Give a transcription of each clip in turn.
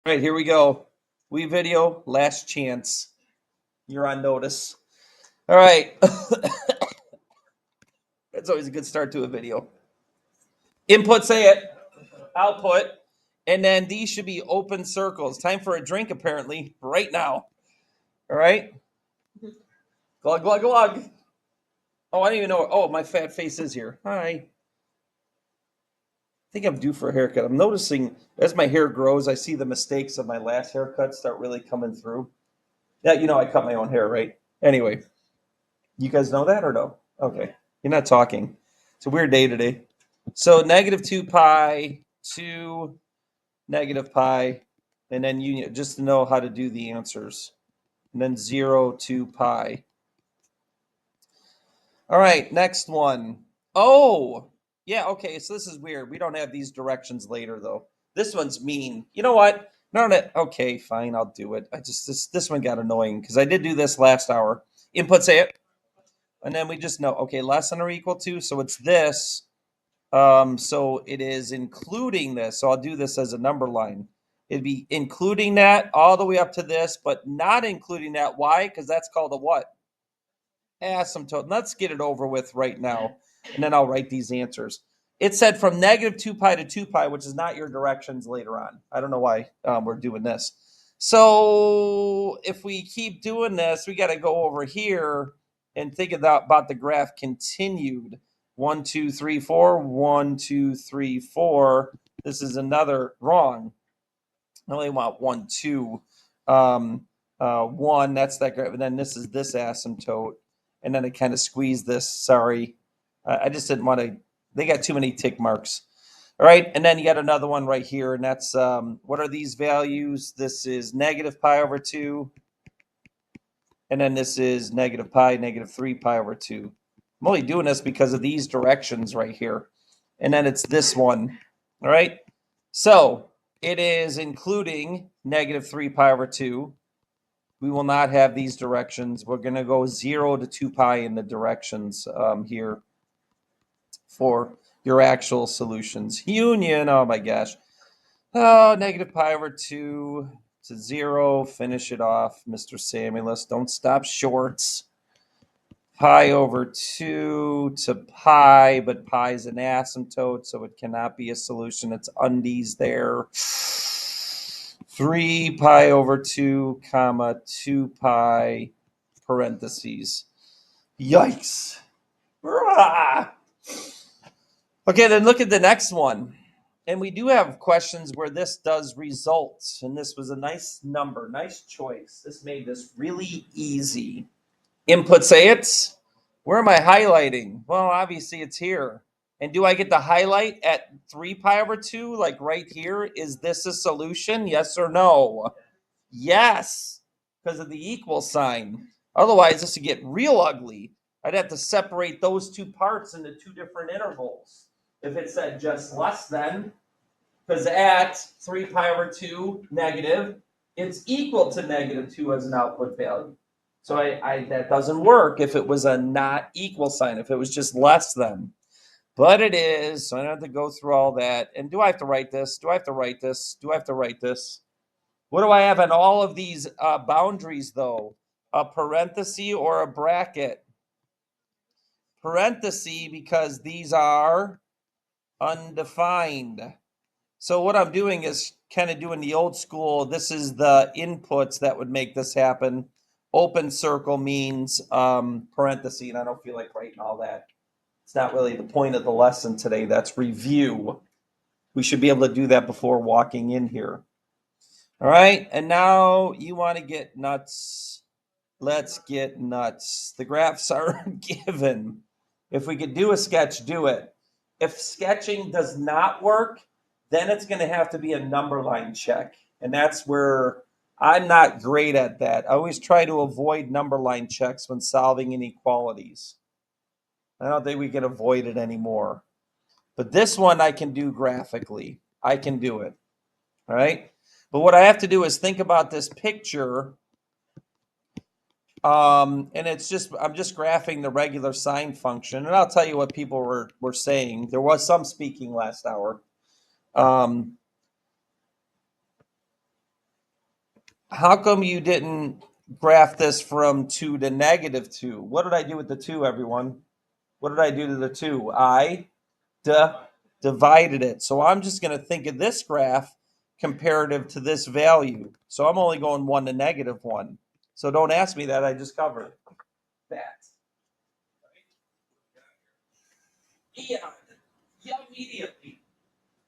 All right, here we go. We video, last chance. You're on notice. All right. That's always a good start to a video. Input, say it. Output. And then these should be open circles. Time for a drink, apparently, right now. All right. Glug, glug, glug. Oh, I don't even know. Oh, my fat face is here. Hi. I think I'm due for a haircut. I'm noticing as my hair grows, I see the mistakes of my last haircut start really coming through. Yeah, I cut my own hair, right? Anyway, you guys know that or no? Okay. You're not talking. It's a weird day today. So negative 2 pi to negative pi, and then you just to know how to do the answers. And then 0 to pi. All right, next one. Oh, yeah, okay. So this is weird. We don't have these directions later though. This one's mean. You know what? No, no. Okay, fine. I'll do it. I just this one got annoying because I did do this last hour. Input, say it, and then we just know. Okay, less than or equal to. So it's this. So it is including this. So I'll do this as a number line. It'd be including that all the way up to this, but not including that. Why? Because that's called a what? Asymptote. Let's get it over with right now, and then I'll write these answers. It said from negative 2 pi to 2 pi, which is not your directions later on. I don't know why we're doing this. So if we keep doing this, we got to go over here and think about the graph continued. 1, 2, 3, 4. 1, 2, 3, 4. This is another wrong. I only want 1, 2. 1, that's that graph. And then this is this asymptote. And then I kind of squeezed this. Sorry. I just didn't want to. They got too many tick marks. All right. And then you got another one right here. And that's what are these values? This is negative pi over 2. And then this is negative pi, negative 3 pi over 2. I'm only doing this because of these directions right here. And then it's this one. All right. So it is including negative 3 pi over 2. We will not have these directions. We're going to go 0 to 2 pi in the directions here for your actual solutions. Union, oh my gosh. Oh, negative pi over 2 to 0. Finish it off, Mr. Samulus. Don't stop shorts. Pi over 2 to pi, but pi is an asymptote, so it cannot be a solution. It's undies there. 3 pi over 2, comma, 2 pi, parentheses. Yikes. Okay, then look at the next one. And we do have questions where this does result. And this was a nice number, nice choice. This made this really easy. Input, say it. Where am I highlighting? Well, obviously it's here. And do I get to highlight at 3 pi over 2, like right here? Is this a solution? Yes or no? Yes, because of the equal sign. Otherwise, this would get real ugly. I'd have to separate those two parts into two different intervals. If it said just less than, because at 3 pi over 2 negative, it's equal to negative 2 as an output value. So that doesn't work if it was a not equal sign, if it was just less than. But it is, so I don't have to go through all that. And do I have to write this? Do I have to write this? Do I have to write this? What do I have on all of these boundaries, though? A parenthesis or a bracket? Parenthesis, because these are undefined. So what I'm doing is kind of doing the old school. This is the inputs that would make this happen. Open circle means parenthesis, and I don't feel like writing all that. It's not really the point of the lesson today. That's review. We should be able to do that before walking in here. All right, and now you want to get nuts. Let's get nuts. The graphs are given. If we could do a sketch, do it. If sketching does not work, then it's going to have to be a number line check. And that's where I'm not great at that. I always try to avoid number line checks when solving inequalities. I don't think we can avoid it anymore. But this one I can do graphically. I can do it. All right. But what I have to do is think about this picture. And it's just, I'm just graphing the regular sine function. And I'll tell you what people were saying. There was some speaking last hour. How come you didn't graph this from 2 to -2? What did I do with the 2, everyone? What did I do to the 2? I divided it. So I'm just going to think of this graph comparative to this value. So I'm only going 1 to -1. So don't ask me that. I just covered that. Yeah, immediately.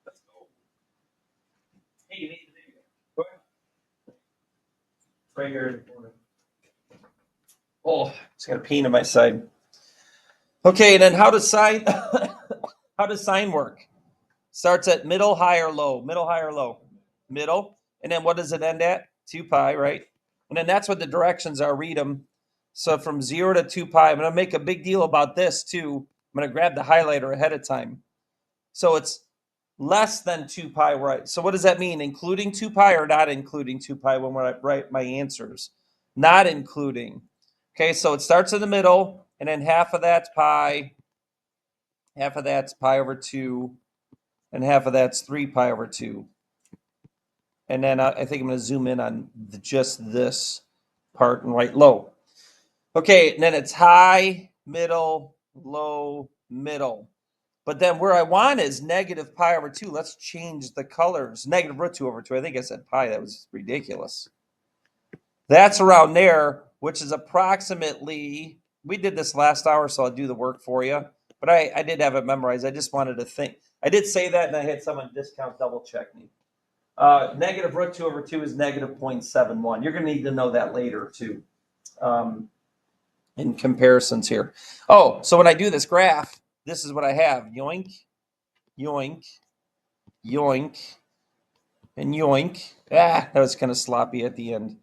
Let's go. Hey, you need the video. Go ahead. Right here in the corner. Oh, it's got a pain in my side. Okay, and then how does sine how does sine work? Starts at middle, high, or low. Middle, high, or low. Middle. And then what does it end at? 2 pi, right? And then that's what the directions are. Read them. So from 0 to 2 pi. I'm going to make a big deal about this too. I'm going to grab the highlighter ahead of time. So it's less than 2 pi, right? So what does that mean? Including 2 pi or not including 2 pi when I write my answers? Not including. Okay, so it starts in the middle, and then half of that's pi, half of that's pi over 2, and half of that's 3 pi over 2. And then I think I'm going to zoom in on just this part and write low. Okay, and then it's high, middle, low, middle. But then where I want is negative pi over 2. Let's change the colors. Negative root 2 over 2. I think I said pi. That was ridiculous. That's around there, which is approximately, we did this last hour, so I'll do the work for you. But I did have it memorized. I just wanted to think. I did say that, and I had someone discount double check me. Negative root 2 over 2 is negative 0.71. You're going to need to know that later, too, in comparisons here. Oh, so when I do this graph, this is what I have. Yoink, yoink, yoink, and yoink. That was kind of sloppy at the end.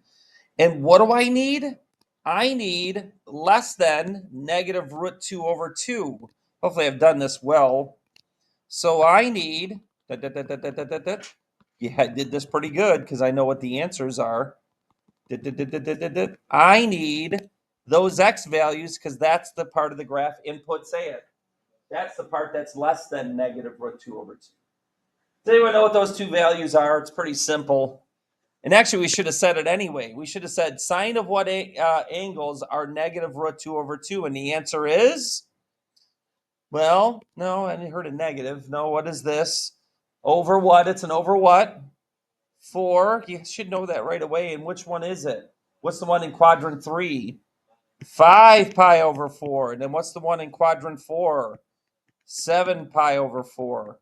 And what do I need? I need less than negative root 2 over 2. Hopefully I've done this well. So I need, yeah, I did this pretty good because I know what the answers are. I need those x values because that's the part of the graph input say it. That's the part that's less than negative root 2 over 2. Does anyone know what those two values are? It's pretty simple. And actually, we should have said it anyway. We should have said sine of what angles are negative root 2 over 2. And the answer is, well, no, I didn't heard a negative. No, what is this? Over what? It's an over what? 4. You should know that right away. And which one is it? What's the one in quadrant 3? 5 pi over 4. And then what's the one in quadrant 4? 7 pi over 4.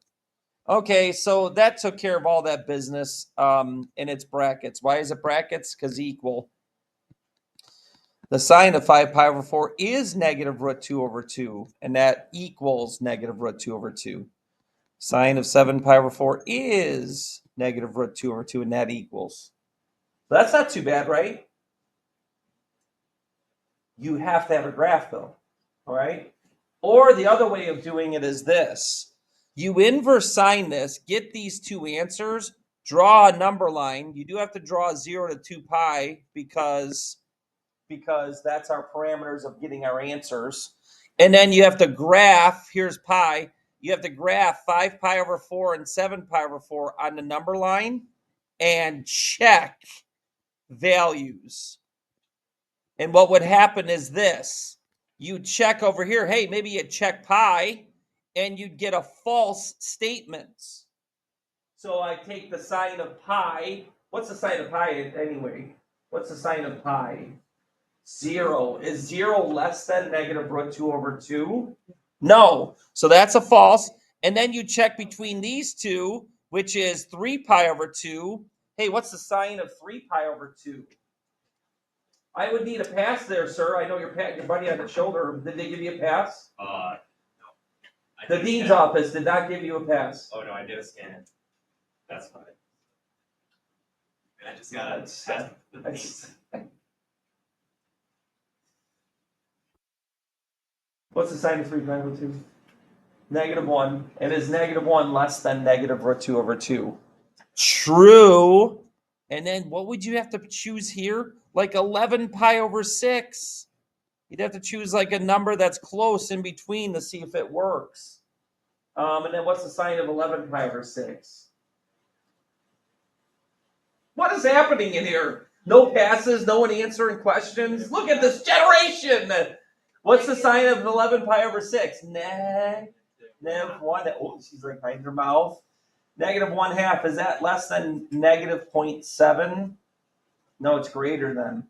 Okay, so that took care of all that business in its brackets. Why is it brackets? Because equal. The sine of 5 pi over 4 is negative root 2 over 2, and that equals negative root 2 over 2. Sine of 7 pi over 4 is negative root 2 over 2, and that equals. So that's not too bad, right? You have to have a graph, though, all right? Or the other way of doing it is this. You inverse sine this, get these two answers, draw a number line. You do have to draw 0 to 2 pi because that's our parameters of getting our answers. And then you have to graph, here's pi, you have to graph 5 pi over 4 and 7 pi over 4 on the number line and check values. And what would happen is this. You check over here, hey, maybe you check pi, and you'd get a false statement. So I take the sine of pi. What's the sine of pi anyway? What's the sine of pi? 0. Is 0 less than negative root 2 over 2? No. So that's a false. And then you check between these two, which is 3 pi over 2. Hey, what's the sine of 3 pi over 2? I would need a pass there, sir. I know you're patting your buddy on the shoulder. Did they give you a pass? No. The dean's office did not give you a pass. Oh no, I did a scan. That's fine. And I just got it. What's the sine of 3 pi over 2? -1. And is -1 less than negative root 2 over 2? True. And then what would you have to choose here? Like 11 pi over 6. You'd have to choose like a number that's close in between to see if it works. And then what's the sine of 11 pi over 6? What is happening in here? No passes, no one answering questions. Look at this generation. What's the sign of 11 pi over 6? Negative 1. Oh, she's like hiding her mouth. Negative 1/2. Is that less than negative 0.7? No, it's greater than.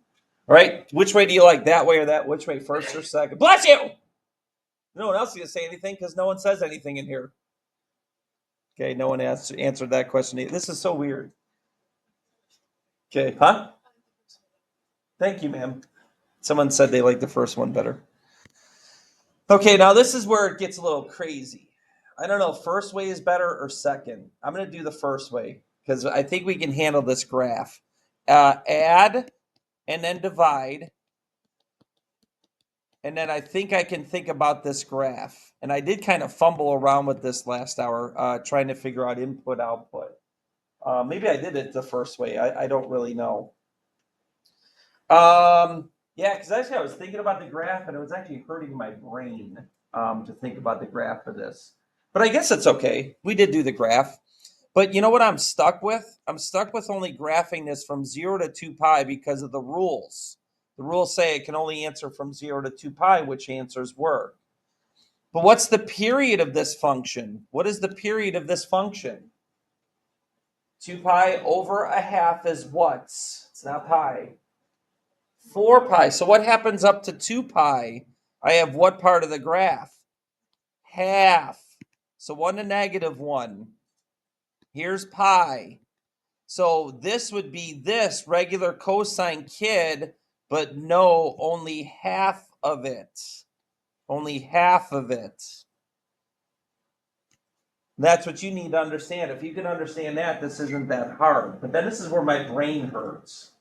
All right. Which way do you like? That way or that? Which way? First or second? Bless you! No one else is going to say anything because no one says anything in here. Okay, no one answered that question. This is so weird. Okay, huh? Thank you, ma'am. Someone said they liked the first one better. Okay, now this is where it gets a little crazy. I don't know, first way is better or second. I'm going to do the first way because I think we can handle this graph. Add and then divide. And then I think I can think about this graph. And I did kind of fumble around with this last hour, trying to figure out input, output. Maybe I did it the first way. I don't really know. Yeah, because actually I was thinking about the graph and it was actually hurting my brain to think about the graph of this. But I guess it's okay. We did do the graph. But you know what I'm stuck with? I'm stuck with only graphing this from 0 to 2 pi because of the rules. The rules say it can only answer from 0 to 2 pi, which answers were. But what's the period of this function? What is the period of this function? 2 pi over a half is what? It's not pi. 4 pi. So what happens up to 2 pi? I have what part of the graph? Half. So 1 to negative 1. Here's pi. So this would be this regular cosine kid, but no, only half of it. Only half of it. That's what you need to understand. If you can understand that, this isn't that hard. But then this is where my brain hurts.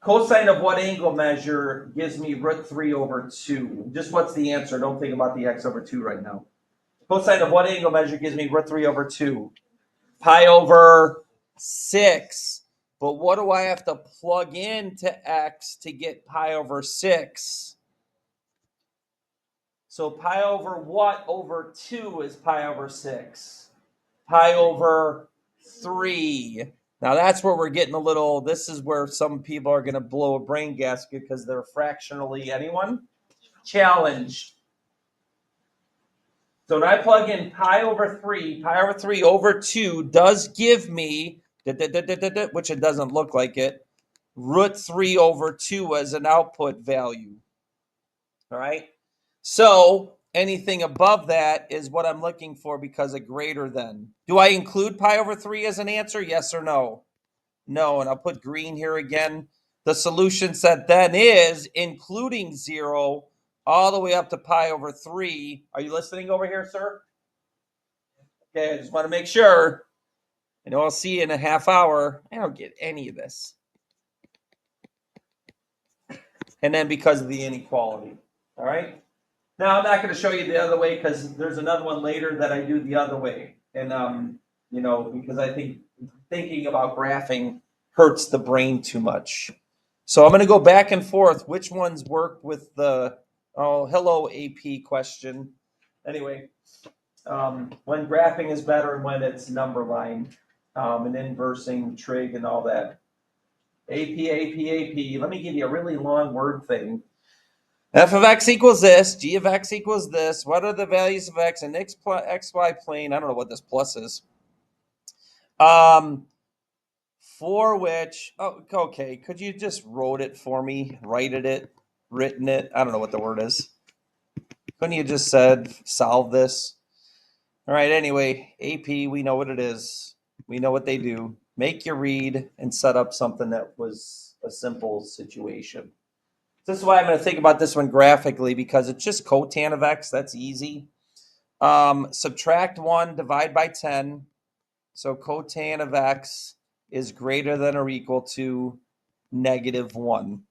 Cosine of what angle measure gives me root 3 over 2? Just what's the answer? Don't think about the x over 2 right now. Cosine of what angle measure gives me root 3 over 2? Pi over 6. But what do I have to plug into x to get pi over 6? So pi over what over 2 is pi over 6? Pi over 3. Now that's where we're getting a little, this is where some people are going to blow a brain gasket because they're fractionally, anyone? Challenged. So when I plug in pi over 3 over 2 does give me, which it doesn't look like it, root 3 over 2 as an output value. All right. So anything above that is what I'm looking for because of greater than. Do I include pi over 3 as an answer? Yes or no? No. And I'll put green here again. The solution set then is including 0 all the way up to pi over 3. Are you listening over here, sir? Okay, I just want to make sure. I know I'll see you in a half hour. I don't get any of this. And then because of the inequality. All right. Now I'm not going to show you the other way because there's another one later that I do the other way. And because I think thinking about graphing hurts the brain too much. So I'm going to go back and forth. Which ones work with the hello AP question? Anyway, when graphing is better and when it's number line and inversing trig and all that. AP. Let me give you a really long word thing. F of x equals this, g of x equals this. What are the values of x in xy plane? I don't know what this plus is. For which, okay, could you just wrote it for me, written it? I don't know what the word is. Couldn't you just said solve this? All right, anyway, AP, we know what it is. We know what they do. Make you read and set up something that was a simple situation. This is why I'm going to think about this one graphically because it's just cotan of x. That's easy. Subtract 1, divide by 10. So cotan of x is greater than or equal to negative 1.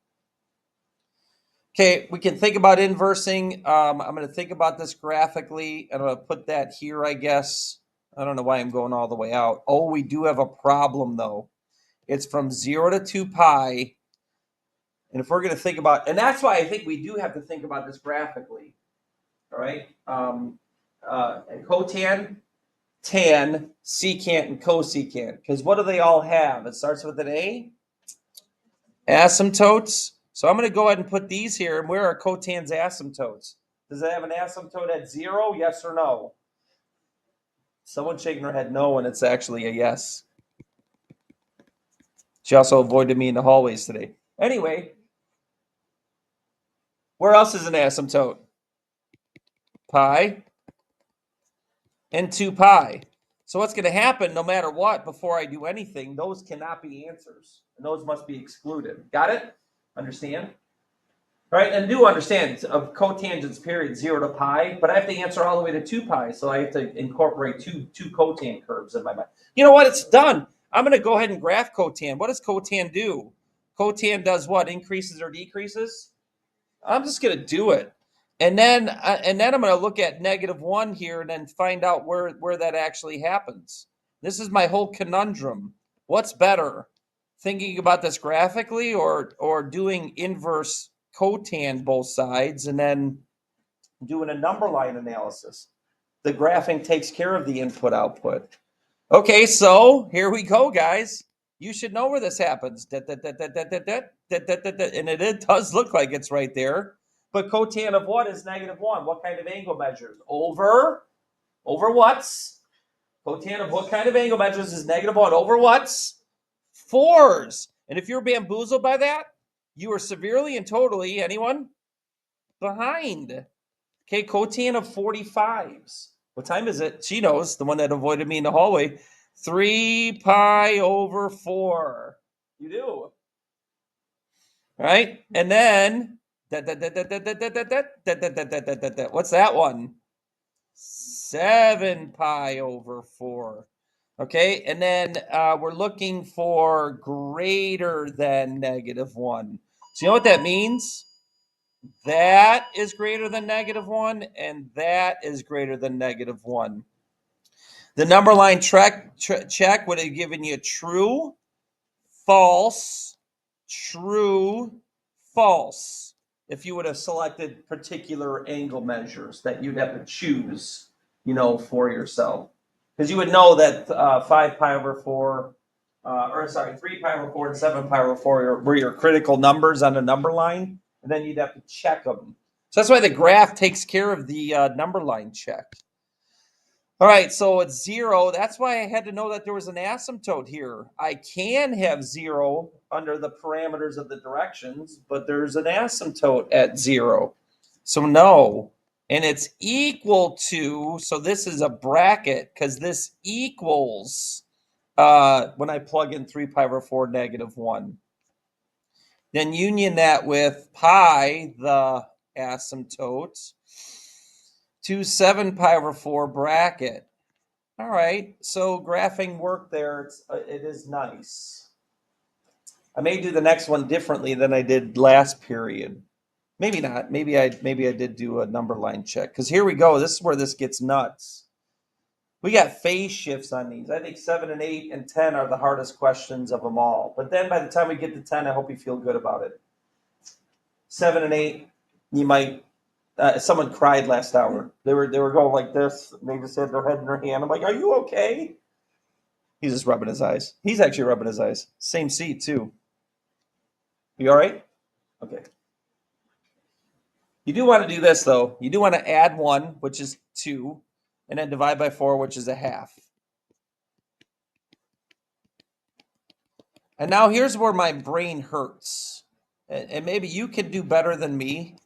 Okay, we can think about inversing. I'm going to think about this graphically. I'm going to put that here, I guess. I don't know why I'm going all the way out. Oh, we do have a problem, though. It's from 0 to 2 pi. And if we're going to think about, and that's why I think we do have to think about this graphically. All right. Cotan, tan, secant, and cosecant. Because what do they all have? It starts with an A. Asymptotes. So I'm going to go ahead and put these here. And where are cotan's asymptotes? Does it have an asymptote at 0? Yes or no? Someone shaking their head no, and it's actually a yes. She also avoided me in the hallways today. Anyway, where else is an asymptote? Pi and 2 pi. So what's going to happen no matter what before I do anything, those cannot be answers. And those must be excluded. Got it? Understand? All right, and do understand of cotangents period 0 to pi, but I have to answer all the way to 2 pi, so I have to incorporate two cotan curves in my mind. You know what? It's done. I'm going to go ahead and graph cotan. What does cotan do? Cotan does what? Increases or decreases? I'm just going to do it. And then I'm going to look at -1 here and then find out where that actually happens. This is my whole conundrum. What's better? Thinking about this graphically or doing inverse cotan both sides and then doing a number line analysis? The graphing takes care of the input output. Okay, so here we go, guys. You should know where this happens. And it does look like it's right there. But cotan of what is -1? What kind of angle measures? Over what's? Cotan of what kind of angle measures is -1? Over what's? 4s. And if you're bamboozled by that, you are severely and totally, anyone? Behind. Okay, cotan of 45s. What time is it? She knows, the one that avoided me in the hallway. 3 pi over 4. You do. Right? And then, what's that one? 7 pi over 4. Okay, and then we're looking for greater than -1. So you know what that means? That is greater than -1, and that is greater than -1. The number line check would have given you true, false, true, false. If you would have selected particular angle measures that you'd have to choose, for yourself. Because you would know that 5 pi over 4, 3 pi over 4 and 7 pi over 4 were your critical numbers on the number line, and then you'd have to check them. So that's why the graph takes care of the number line check. All right, so it's 0. That's why I had to know that there was an asymptote here. I can have 0 under the parameters of the directions, but there's an asymptote at 0. So no. And it's equal to, so this is a bracket because this equals when I plug in 3 pi over 4 -1. Then union that with pi, the asymptote, to 7 pi over 4 bracket. All right, so graphing work there. It is nice. I may do the next one differently than I did last period. Maybe not. Maybe I did do a number line check. Because here we go. This is where this gets nuts. We got phase shifts on these. I think 7 and 8 and 10 are the hardest questions of them all. But then by the time we get to 10, I hope you feel good about it. 7 and 8, you might. Someone cried last hour. They were going like this. They just had their head in their hand. I'm like, "Are you okay?" He's just rubbing his eyes. He's actually rubbing his eyes. Same seat too. You all right? Okay. You do want to do this though. You do want to add 1, which is 2, and then divide by 4, which is a half. And now here's where my brain hurts. And maybe you can do better than me.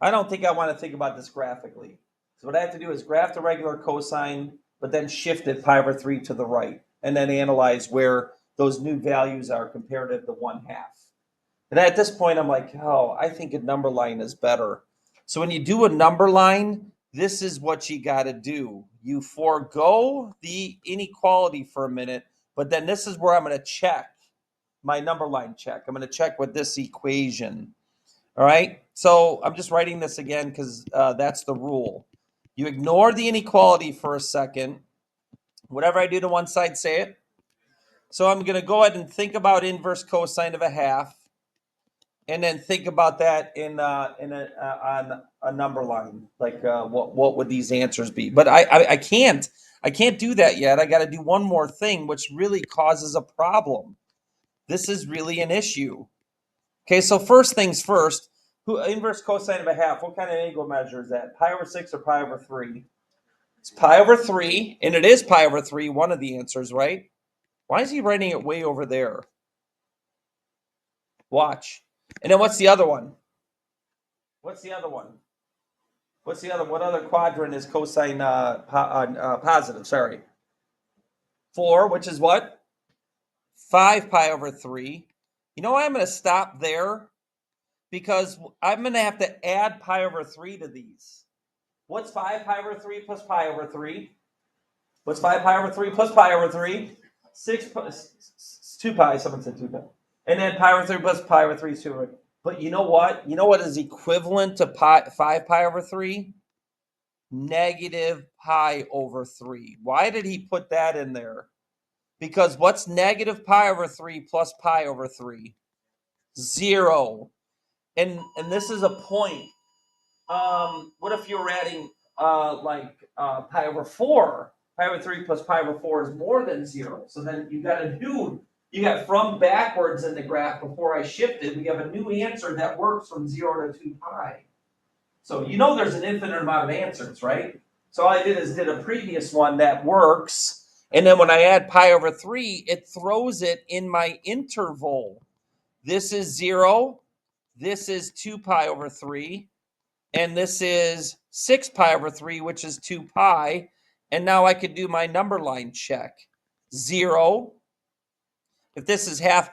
I don't think I want to think about this graphically. So what I have to do is graph the regular cosine, but then shift it pi over 3 to the right, and then analyze where those new values are comparative to 1/2. And at this point, I'm like, oh, I think a number line is better. So when you do a number line, this is what you got to do. You forego the inequality for a minute, but then this is where I'm going to check my number line check. I'm going to check with this equation. All right. So I'm just writing this again because that's the rule. You ignore the inequality for a second. Whatever I do to one side, say it. So I'm going to go ahead and think about inverse cosine of a half, and then think about that on a number line. Like what would these answers be? But I can't do that yet. I got to do one more thing, which really causes a problem. This is really an issue. Okay, so first things first, inverse cosine of a half, what kind of angle measure is that? Pi over 6 or pi over 3? It's pi over 3, and it is pi over 3, one of the answers, right? Why is he writing it way over there? Watch. And then what's the other one? What's the other one? What other quadrant is cosine positive? Sorry. 4, which is what? 5 pi over 3. You know why I'm going to stop there? Because I'm going to have to add pi over 3 to these. What's 5 pi over 3 plus pi over 3? What's 5 pi over 3 plus pi over 3? 2 pi. Someone said 2 pi. And then pi over 3 plus pi over 3 is 2. But you know what? You know what is equivalent to 5 pi over 3? Negative pi over 3. Why did he put that in there? Because what's negative pi over 3 plus pi over 3? 0. And this is a point. What if you were adding pi over 4? Pi over 3 plus pi over 4 is more than 0. So then you got from backwards in the graph before I shifted, we have a new answer that works from 0 to 2 pi. So you know there's an infinite amount of answers, right? So all I did a previous one that works. And then when I add pi over 3, it throws it in my interval. This is 0. This is 2 pi over 3. And this is 6 pi over 3, which is 2 pi. And now I could do my number line check. 0. If this is half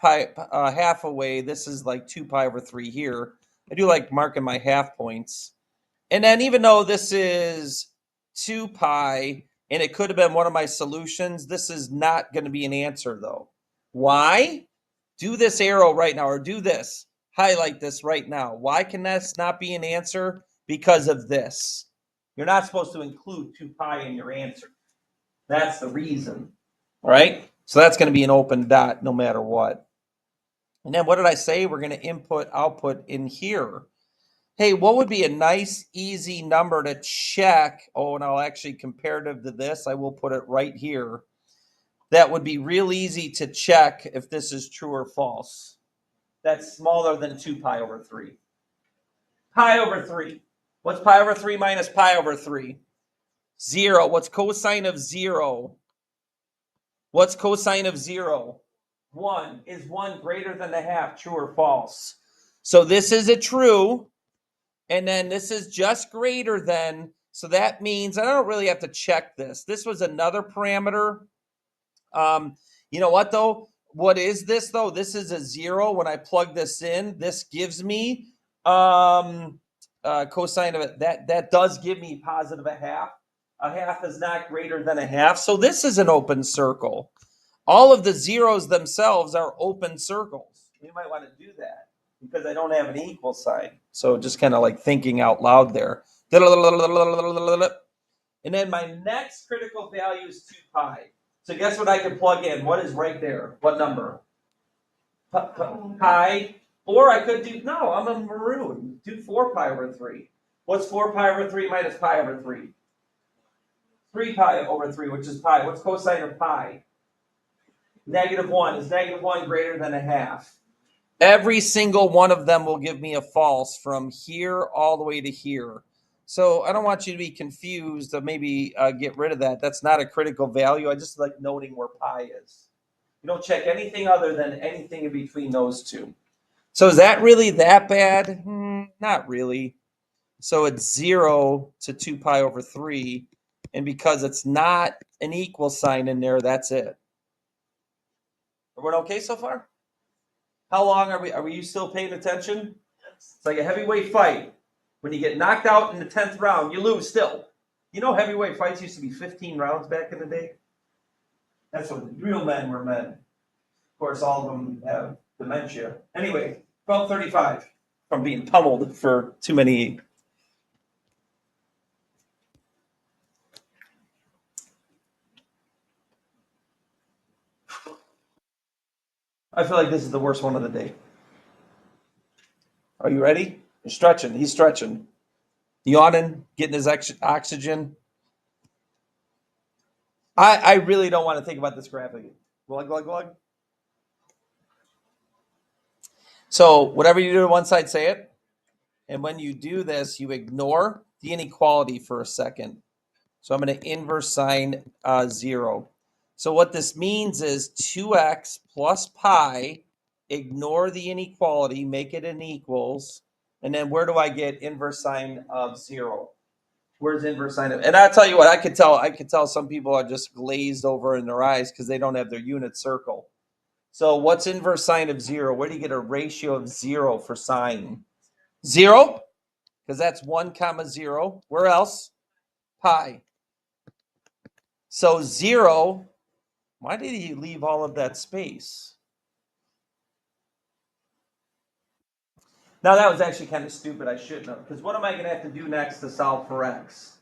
away, this is like 2 pi over 3 here. I do like marking my half points. And then even though this is 2 pi, and it could have been one of my solutions, this is not going to be an answer though. Why? Do this arrow right now, or do this. Highlight this right now. Why can this not be an answer? Because of this. You're not supposed to include 2 pi in your answer. That's the reason. All right? So that's going to be an open dot no matter what. And then what did I say? We're going to input, output in here. Hey, what would be a nice, easy number to check? Oh, and I'll actually, comparative to this, I will put it right here. That would be real easy to check if this is true or false. That's smaller than 2 pi over 3. Pi over 3. What's pi over 3 minus pi over 3? 0. What's cosine of 0? What's cosine of 0? 1. Is 1 greater than a half, true or false? So this is a true. And then this is just greater than, so that means I don't really have to check this. This was another parameter. You know what though? What is this though? This is a 0. When I plug this in, this gives me cosine of it. That does give me positive a half. A half is not greater than a half. So this is an open circle. All of the zeros themselves are open circles. You might want to do that because I don't have an equal sign. So just kind of like thinking out loud there. And then my next critical value is 2 pi. So guess what I can plug in? What is right there? What number? Pi. Or I could do, no, I'm a maroon. Do 4 pi over 3. What's 4 pi over 3 minus pi over 3? 3 pi over 3, which is pi. What's cosine of pi? -1. Is -1 greater than a half? Every single one of them will give me a false from here all the way to here. So I don't want you to be confused or maybe get rid of that. That's not a critical value. I just like noting where pi is. You don't check anything other than anything in between those two. So is that really that bad? Not really. So it's 0 to 2 pi over 3. And because it's not an equal sign in there, that's it. Everyone okay so far? How long are you still paying attention? It's like a heavyweight fight. When you get knocked out in the 10th round, you lose still. You know heavyweight fights used to be 15 rounds back in the day? That's when real men were men. Of course, all of them have dementia. Anyway, 12:35 from being pummeled for too many. I feel like this is the worst one of the day. Are you ready? You're stretching. He's stretching. Yawning, getting his oxygen. I really don't want to think about this graph again. Glug, glug, glug. So whatever you do to one side, say it. And when you do this, you ignore the inequality for a second. So I'm going to inverse sine 0. So what this means is 2x plus pi, ignore the inequality, make it an equals. And then where do I get inverse sine of 0? Where's inverse sine of? And I'll tell you what, I could tell some people are just glazed over in their eyes because they don't have their unit circle. So what's inverse sine of 0? Where do you get a ratio of 0 for sine? 0? Because that's 1 comma 0. Where else? Pi. So 0, why did he leave all of that space? Now that was actually kind of stupid. I shouldn't have. Because what am I going to have to do next to solve for x?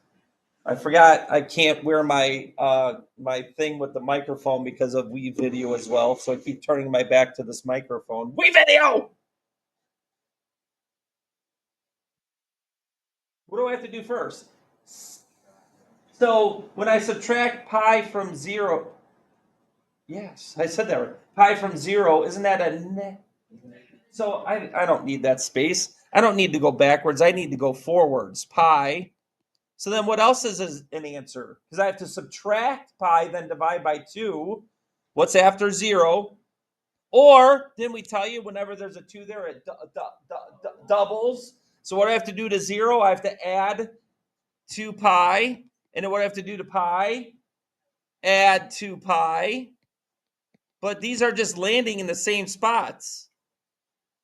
I forgot I can't wear my my thing with the microphone because of Wii Video as well. So I keep turning my back to this microphone. Wii Video! What do I have to do first? So when I subtract pi from 0, yes, I said that right. Pi from 0, isn't that a So I don't need that space. I don't need to go backwards. I need to go forwards. Pi. So then what else is an answer? Because I have to subtract pi, then divide by 2. What's after 0? Or didn't we tell you whenever there's a 2 there, it doubles? So what do I have to do to 0? I have to add 2 pi. And then what do I have to do to pi? Add 2 pi. But these are just landing in the same spots.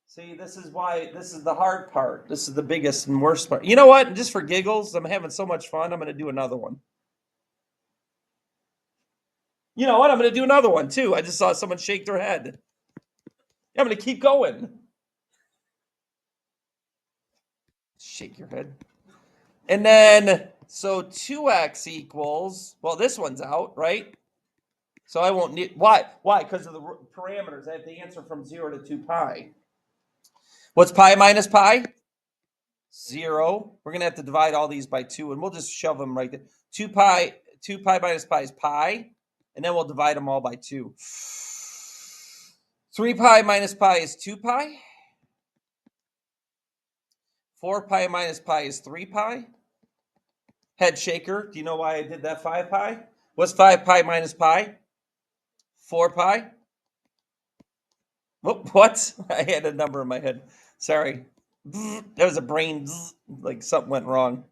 See, this is the hard part. This is the biggest and worst part. You know what? Just for giggles, I'm having so much fun. I'm going to do another one. You know what? I'm going to do another one too. I just saw someone shake their head. I'm going to keep going. Shake your head. And then, so 2x equals, well, this one's out, right? So I won't need, why? Why? Because of the parameters. I have to answer from 0 to 2 pi. What's pi minus pi? 0. We're going to have to divide all these by 2, and we'll just shove them right there. 2 pi minus pi is pi, and then we'll divide them all by 2. 3 pi minus pi is 2 pi. 4 pi minus pi is 3 pi. Head shaker. Do you know why I did that 5 pi? What's 5 pi minus pi? 4 pi. What? I had a number in my head. Sorry. That was a brain, like something went wrong.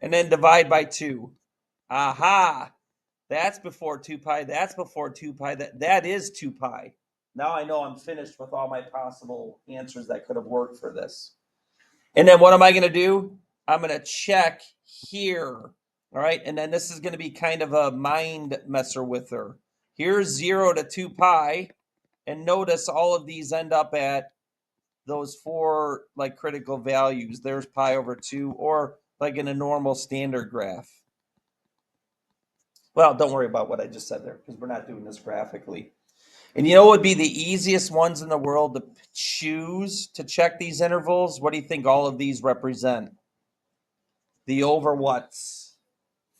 And then divide by 2. Aha. That's before 2 pi. That's before 2 pi. That is 2 pi. Now I know I'm finished with all my possible answers that could have worked for this. And then what am I going to do? I'm going to check here. All right. And then this is going to be kind of a mind messer with her. Here's 0 to 2 pi. And notice all of these end up at those 4 like critical values. There's pi over 2, or like in a normal standard graph. Well, don't worry about what I just said there because we're not doing this graphically. And you know what would be the easiest ones in the world to choose to check these intervals? What do you think all of these represent? The over what's?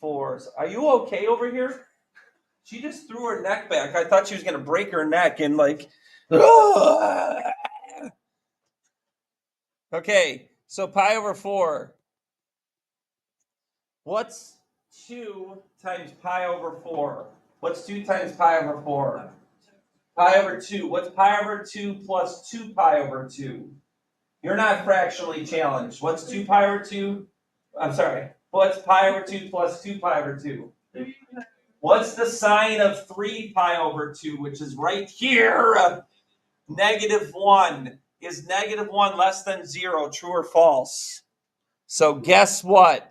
4s. Are you okay over here? She just threw her neck back. I thought she was going to break her neck and like, okay, so pi over 4. What's 2 times pi over 4? What's 2 times pi over 4? Pi over 2. What's pi over 2 plus 2 pi over 2? You're not fractionally challenged. What's 2 pi over 2? I'm sorry. What's pi over 2 plus 2 pi over 2? What's the sign of 3 pi over 2, which is right here? -1. Is -1 less than 0? True or false? So guess what?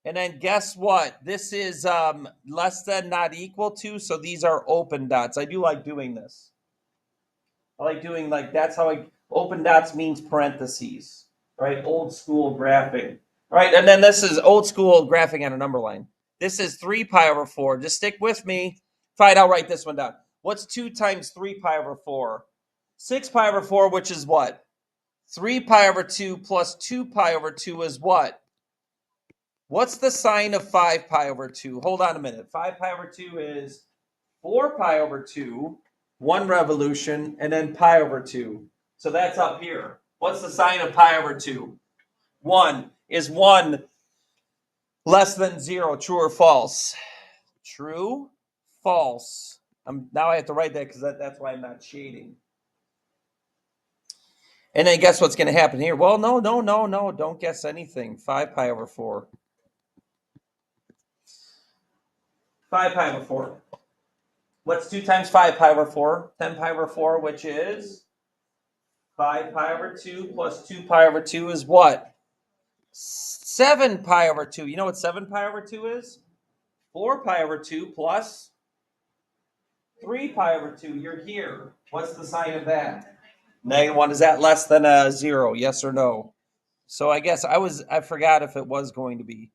And then guess what? This is less than, not equal to. So these are open dots. I do like doing this. I like doing like, that's how open dots means parentheses, right? Old school graphing, right? And then this is old school graphing on a number line. This is 3 pi over 4. Just stick with me. Fine, I'll write this one down. What's 2 times 3 pi over 4? 6 pi over 4, which is what? 3 pi over 2 plus 2 pi over 2 is what? What's the sign of 5 pi over 2? Hold on a minute. 5 pi over 2 is 4 pi over 2, 1 revolution, and then pi over 2. So that's up here. What's the sign of pi over 2? 1. Is 1 less than 0, true or false? True, false. Now I have to write that because that's why I'm not shading. And then guess what's going to happen here? Well, no. Don't guess anything. 5 pi over 4. 5 pi over 4. What's 2 times 5 pi over 4? 10 pi over 4, which is 5 pi over 2 plus 2 pi over 2 is what? 7 pi over 2. You know what 7 pi over 2 is? 4 pi over 2 plus 3 pi over 2. You're here. What's the sign of that? -1. Is that less than a 0? Yes or no? So I guess I forgot if it was going to be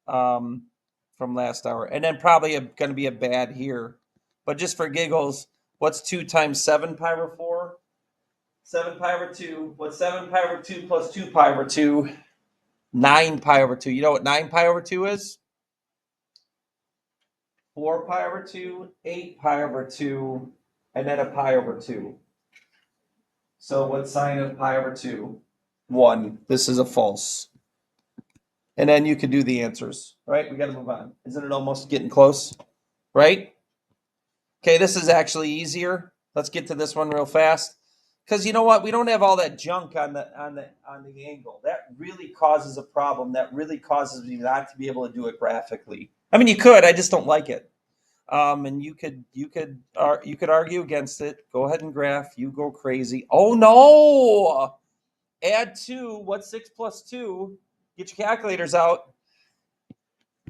from last hour. And then probably going to be a bad here. But just for giggles, what's 2 times 7 pi over 4? 7 pi over 2. What's 7 pi over 2 plus 2 pi over 2? 9 pi over 2. You know what 9 pi over 2 is? 4 pi over 2, 8 pi over 2, and then a pi over 2. So what sign of pi over 2? 1. This is a false. And then you can do the answers, right? We got to move on. Isn't it almost getting close? Right? Okay, this is actually easier. Let's get to this one real fast. Because you know what? We don't have all that junk on the angle. That really causes a problem. That really causes me not to be able to do it graphically. I mean, you could. I just don't like it. And you could argue against it. Go ahead and graph. You go crazy. Oh no! Add 2. What's 6 plus 2? Get your calculators out.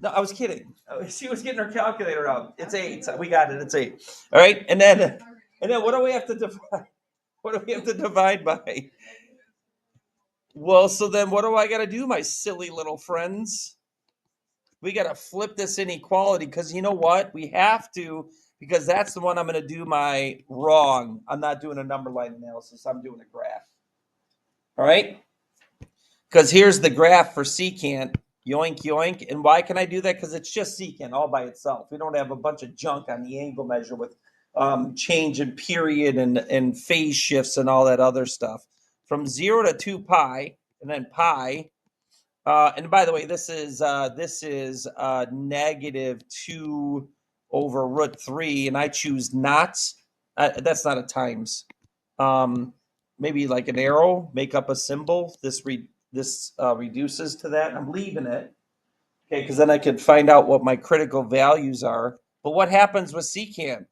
No, I was kidding. She was getting her calculator out. It's 8. We got it. It's 8. All right, and then what do we have to divide? What do we have to divide by? Well, so then what do I got to do, my silly little friends? We got to flip this inequality because you know what? We have to because that's the one I'm going to do my wrong. I'm not doing a number line analysis. I'm doing a graph. All right? Because here's the graph for secant. Yoink, yoink. And why can I do that? Because it's just secant all by itself. We don't have a bunch of junk on the angle measure with change in period and phase shifts and all that other stuff. From 0 to 2 pi, and then pi. And by the way, this is -2 over root 3, and I choose not. That's not a times. Maybe like an arrow, make up a symbol. This reduces to that. I'm leaving it, okay, because then I can find out what my critical values are. But what happens with secant?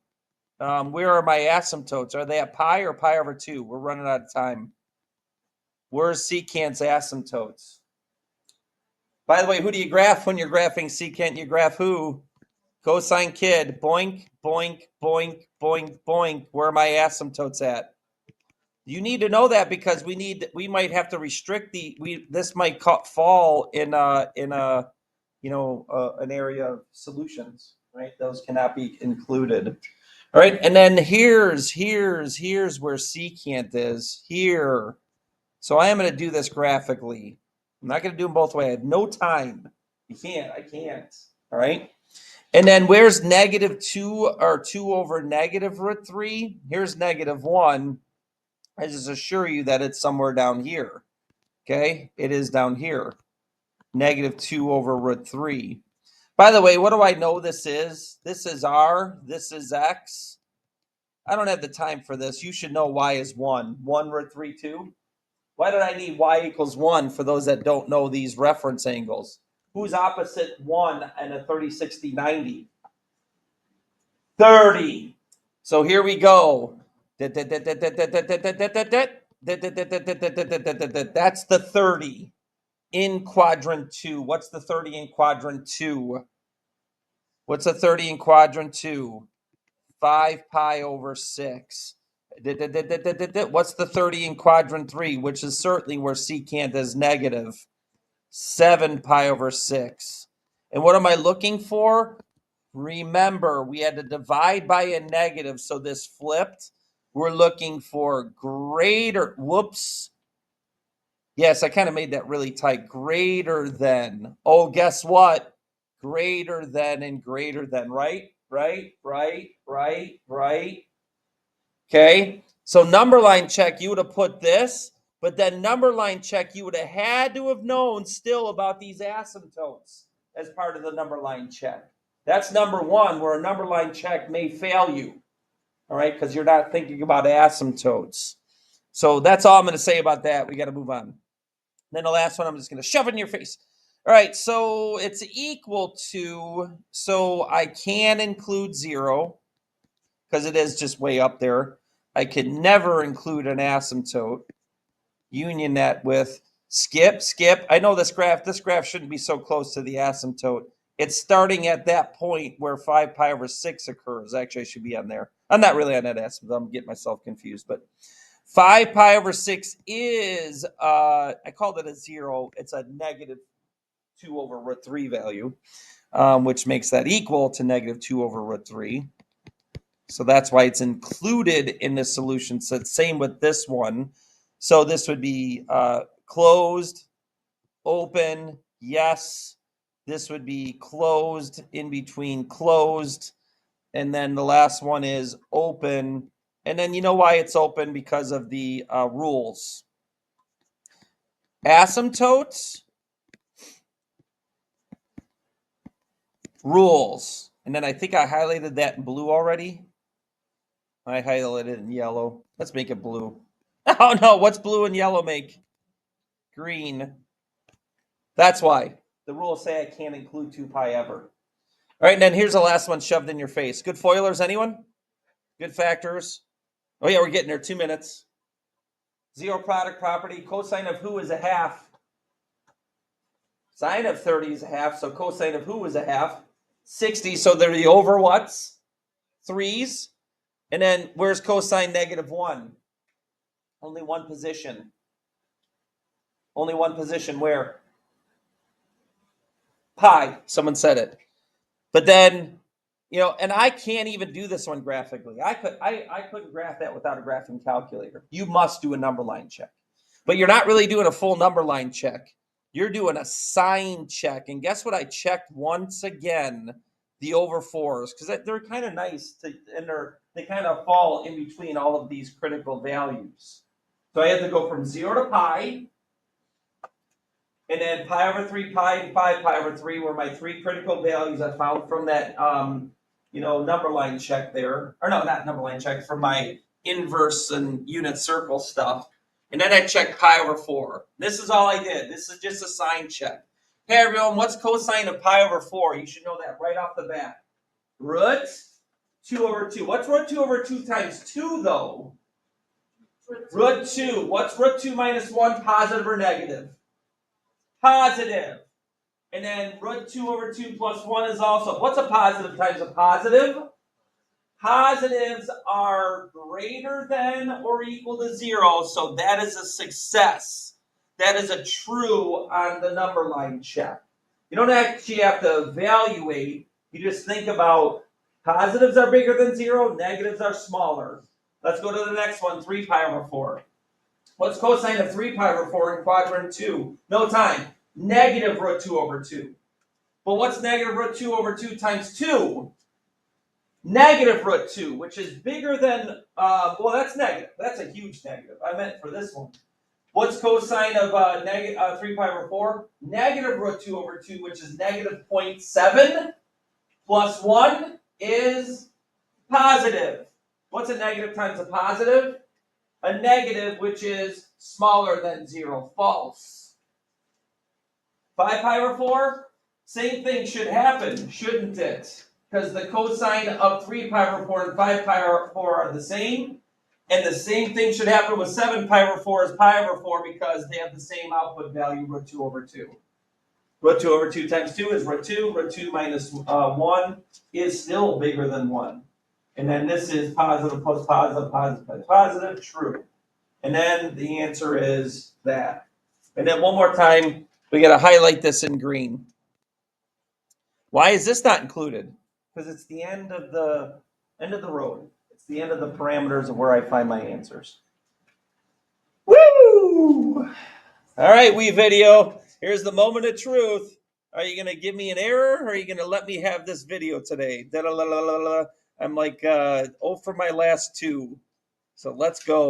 Where are my asymptotes? Are they at pi or pi over 2? We're running out of time. Where's secant's asymptotes? By the way, who do you graph when you're graphing secant? You graph who? Cosine kid. Boink, boink, boink, boink, boink. Where are my asymptotes at? You need to know that because we might have to restrict this might fall in an area of solutions, right? Those cannot be included. All right, and then here's where secant is here. So I am going to do this graphically. I'm not going to do them both ways. I have no time. I can't. All right. And then where's -2 or 2 over negative root 3? Here's -1. I just assure you that it's somewhere down here. Okay. It is down here. -2 over root 3. By the way, what do I know this is? This is R. This is X. I don't have the time for this. You should know Y is 1. 1 root 3, 2. Why did I need y equals 1 for those that don't know these reference angles? Who's opposite 1 and a 30, 60, 90? 30. So here we go. That's the 30 in quadrant 2. What's the 30 in quadrant 2? What's the 30 in quadrant 2? 5 pi over 6. What's the 30 in quadrant 3, which is certainly where secant is negative? 7 pi over 6. And what am I looking for? Remember, we had to divide by a negative, so this flipped. We're looking for greater, whoops. Yes, I kind of made that really tight. Greater than. Oh, guess what? Greater than and greater than, right? Right. Okay. So number line check, you would have put this, but then number line check, you would have had to have known still about these asymptotes as part of the number line check. That's number one, where a number line check may fail you, all right, because you're not thinking about asymptotes. So that's all I'm going to say about that. We got to move on. Then the last one, I'm just going to shove it in your face. All right, so it's equal to, so I can include 0 because it is just way up there. I could never include an asymptote. Union that with skip. I know this graph shouldn't be so close to the asymptote. It's starting at that point where 5 pi over 6 occurs. Actually, I should be on there. I'm not really on that asymptote. I'm getting myself confused, but 5 pi over 6 is, I called it a 0. It's a negative 2 over root 3 value, which makes that equal to negative 2 over root 3. So that's why it's included in the solution set. Same with this one. So this would be closed, open, yes. This would be closed, in between closed. And then the last one is open. And then you know why it's open? Because of the rules. Asymptotes, rules. And then I think I highlighted that in blue already. I highlighted it in yellow. Let's make it blue. Oh no, what's blue and yellow make? Green. That's why. The rules say I can't include 2 pi ever. All right, and then here's the last one shoved in your face. Good FOILers, anyone? Good factors? Oh yeah, we're getting there. 2 minutes. Zero product property. Cosine of who is a half? Sine of 30 is a half, so cosine of who is a half? 60, so they're the over what's? 3's. And then where's cosine negative 1? Only one position. Only one position where? Pi. Someone said it. But then, and I can't even do this one graphically. I couldn't graph that without a graphing calculator. You must do a number line check. But you're not really doing a full number line check. You're doing a sign check. And guess what? I checked once again the over 4s because they're kind of nice and they kind of fall in between all of these critical values. So I had to go from 0 to pi, and then pi over 3 pi and 5 pi over 3 were my 3 critical values I found from that number line check there. Or no, not number line check, from my inverse and unit circle stuff. And then I checked pi over 4. This is all I did. This is just a sign check. Hey everyone, what's cosine of pi over 4? You should know that right off the bat. Root 2 over 2. What's root 2 over 2 times 2 though? Root 2. What's root 2 minus 1, positive or negative? Positive. And then root 2 over 2 plus 1 is also, what's a positive times a positive? Positives are greater than or equal to 0, so that is a success. That is a true on the number line check. You don't actually have to evaluate. You just think about positives are bigger than 0, negatives are smaller. Let's go to the next one, 3 pi over 4. What's cosine of 3 pi over 4 in quadrant 2? No time. Negative root 2 over 2. But what's negative root 2 over 2 times 2? Negative root 2, which is bigger than, that's negative. That's a huge negative. I meant for this one. What's cosine of 3 pi over 4? Negative root 2 over 2, which is negative 0.7, plus 1 is positive. What's a negative times a positive? A negative, which is smaller than 0. False. 5 pi over 4? Same thing should happen, shouldn't it? Because the cosine of 3 pi over 4 and 5 pi over 4 are the same. And the same thing should happen with 7 pi over 4 as pi over 4 because they have the same output value, root 2 over 2. Root 2 over 2 times 2 is root 2. Root 2 minus 1 is still bigger than 1. And then this is positive plus positive, positive plus positive, true. And then the answer is that. And then one more time, we got to highlight this in green. Why is this not included? Because it's the end of the road. It's the end of the parameters of where I find my answers. Woo! All right, video. Here's the moment of truth. Are you going to give me an error or are you going to let me have this video today? I'm like, for my last 2. So let's go